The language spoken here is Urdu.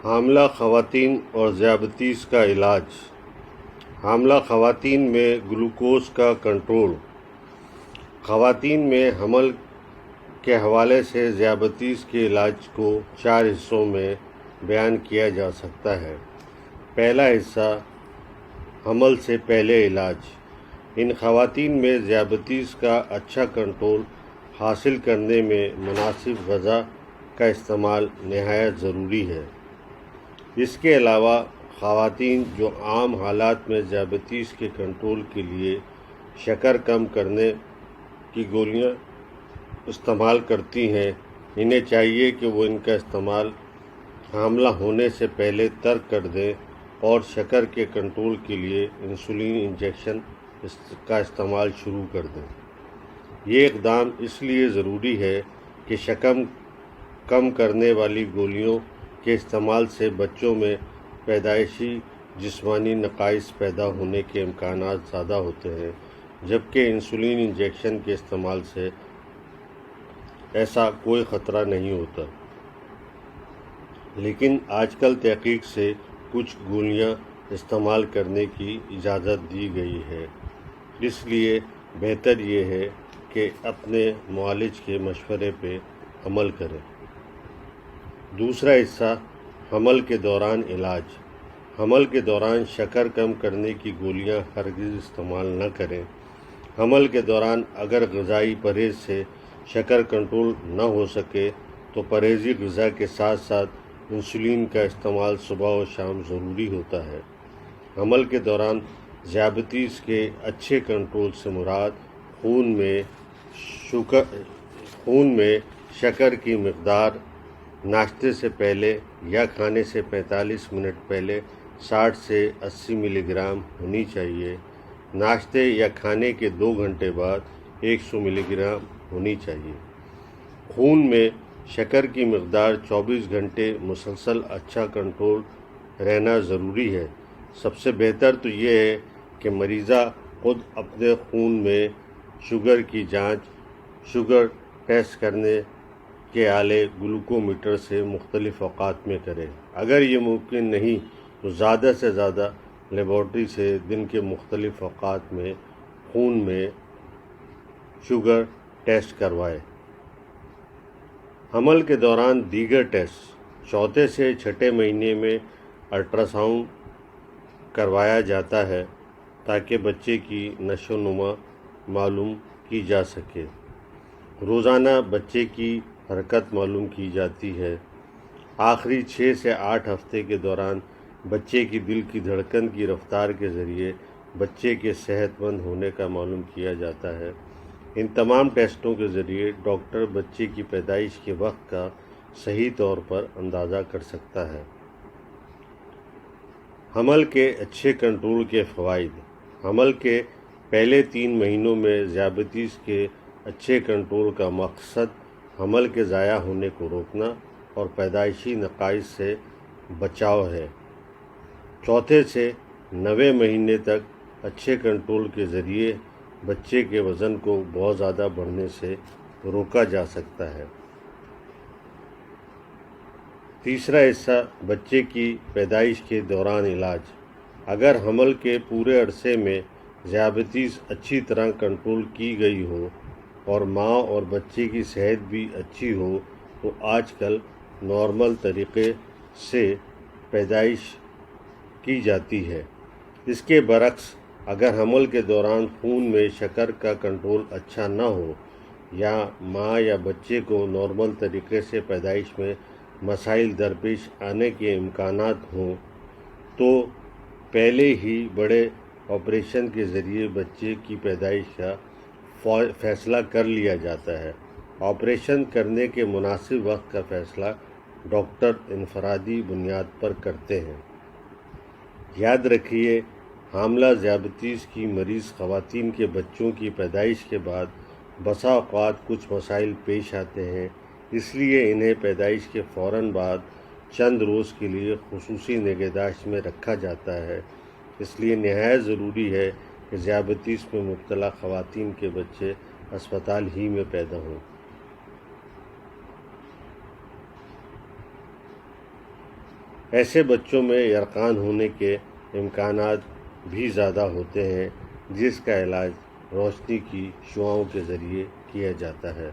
حاملہ خواتین اور ذیابیطس کا علاج۔ حاملہ خواتین میں گلوکوز کا کنٹرول۔ خواتین میں حمل کے حوالے سے ذیابیطس کے علاج کو 4 حصوں میں بیان کیا جا سکتا ہے۔ پہلا حصہ، حمل سے پہلے علاج۔ ان خواتین میں ذیابیطس کا اچھا کنٹرول حاصل کرنے میں مناسب غذا کا استعمال نہایت ضروری ہے۔ اس کے علاوہ خواتین جو عام حالات میں ذیابیطس کے کنٹرول کے لیے شکر کم کرنے کی گولیاں استعمال کرتی ہیں، انہیں چاہیے کہ وہ ان کا استعمال حاملہ ہونے سے پہلے ترک کر دیں اور شکر کے کنٹرول کے لیے انسولین انجیکشن کا استعمال شروع کر دیں۔ یہ اقدام اس لیے ضروری ہے کہ شکر کم کرنے والی گولیوں کے استعمال سے بچوں میں پیدائشی جسمانی نقائص پیدا ہونے کے امکانات زیادہ ہوتے ہیں، جبکہ انسولین انجیکشن کے استعمال سے ایسا کوئی خطرہ نہیں ہوتا۔ لیکن آج کل تحقیق سے کچھ گولیاں استعمال کرنے کی اجازت دی گئی ہے، اس لیے بہتر یہ ہے کہ اپنے معالج کے مشورے پہ عمل کریں۔ دوسرا حصہ، حمل کے دوران علاج۔ حمل کے دوران شکر کم کرنے کی گولیاں ہرگز استعمال نہ کریں۔ حمل کے دوران اگر غذائی پرہیز سے شکر کنٹرول نہ ہو سکے تو پرہیزی غذا کے ساتھ ساتھ انسولین کا استعمال صبح و شام ضروری ہوتا ہے۔ حمل کے دوران ذیابیطس کے اچھے کنٹرول سے مراد خون میں شکر کی مقدار ناشتے سے پہلے یا کھانے سے 45 منٹ پہلے 60 سے 80 ملی گرام ہونی چاہیے۔ ناشتے یا کھانے کے 2 گھنٹے بعد 100 ملی گرام ہونی چاہیے۔ خون میں شکر کی مقدار 24 گھنٹے مسلسل اچھا کنٹرول رہنا ضروری ہے۔ سب سے بہتر تو یہ ہے کہ مریضہ خود اپنے خون میں شوگر کی جانچ شوگر ٹیسٹ کرنے کے آلے گلوکومیٹر سے مختلف اوقات میں کرے۔ اگر یہ ممکن نہیں تو زیادہ سے زیادہ لیبارٹری سے دن کے مختلف اوقات میں خون میں شوگر ٹیسٹ کروائے۔ حمل کے دوران دیگر ٹیسٹ۔ چوتھے سے چھٹے مہینے میں الٹرا ساؤنڈ کروایا جاتا ہے تاکہ بچے کی نشو و نما معلوم کی جا سکے۔ روزانہ بچے کی حرکت معلوم کی جاتی ہے۔ آخری 6 سے 8 ہفتے کے دوران بچے کی دل کی دھڑکن کی رفتار کے ذریعے بچے کے صحت مند ہونے کا معلوم کیا جاتا ہے۔ ان تمام ٹیسٹوں کے ذریعے ڈاکٹر بچے کی پیدائش کے وقت کا صحیح طور پر اندازہ کر سکتا ہے۔ حمل کے اچھے کنٹرول کے فوائد۔ حمل کے پہلے 3 مہینوں میں ذیابیطس کے اچھے کنٹرول کا مقصد حمل کے ضائع ہونے کو روکنا اور پیدائشی نقائص سے بچاؤ ہے۔ چوتھے سے 9ویں مہینے تک اچھے کنٹرول کے ذریعے بچے کے وزن کو بہت زیادہ بڑھنے سے روکا جا سکتا ہے۔ تیسرا حصہ، بچے کی پیدائش کے دوران علاج۔ اگر حمل کے پورے عرصے میں ذیابیطس اچھی طرح کنٹرول کی گئی ہو اور ماں اور بچے کی صحت بھی اچھی ہو تو آج کل نارمل طریقے سے پیدائش کی جاتی ہے۔ اس کے برعکس اگر حمل کے دوران خون میں شکر کا کنٹرول اچھا نہ ہو یا ماں یا بچے کو نارمل طریقے سے پیدائش میں مسائل درپیش آنے کے امکانات ہوں تو پہلے ہی بڑے آپریشن کے ذریعے بچے کی پیدائش کا فیصلہ کر لیا جاتا ہے۔ آپریشن کرنے کے مناسب وقت کا فیصلہ ڈاکٹر انفرادی بنیاد پر کرتے ہیں۔ یاد رکھیے، حاملہ ذیابیطس کی مریض خواتین کے بچوں کی پیدائش کے بعد بسا اوقات کچھ مسائل پیش آتے ہیں، اس لیے انہیں پیدائش کے فوراً بعد چند روز کے لیے خصوصی نگہداشت میں رکھا جاتا ہے۔ اس لیے نہایت ضروری ہے کہ ذیابیطس میں مبتلا خواتین کے بچے اسپتال ہی میں پیدا ہوں۔ ایسے بچوں میں یرقان ہونے کے امکانات بھی زیادہ ہوتے ہیں، جس کا علاج روشنی کی شعاؤں کے ذریعے کیا جاتا ہے۔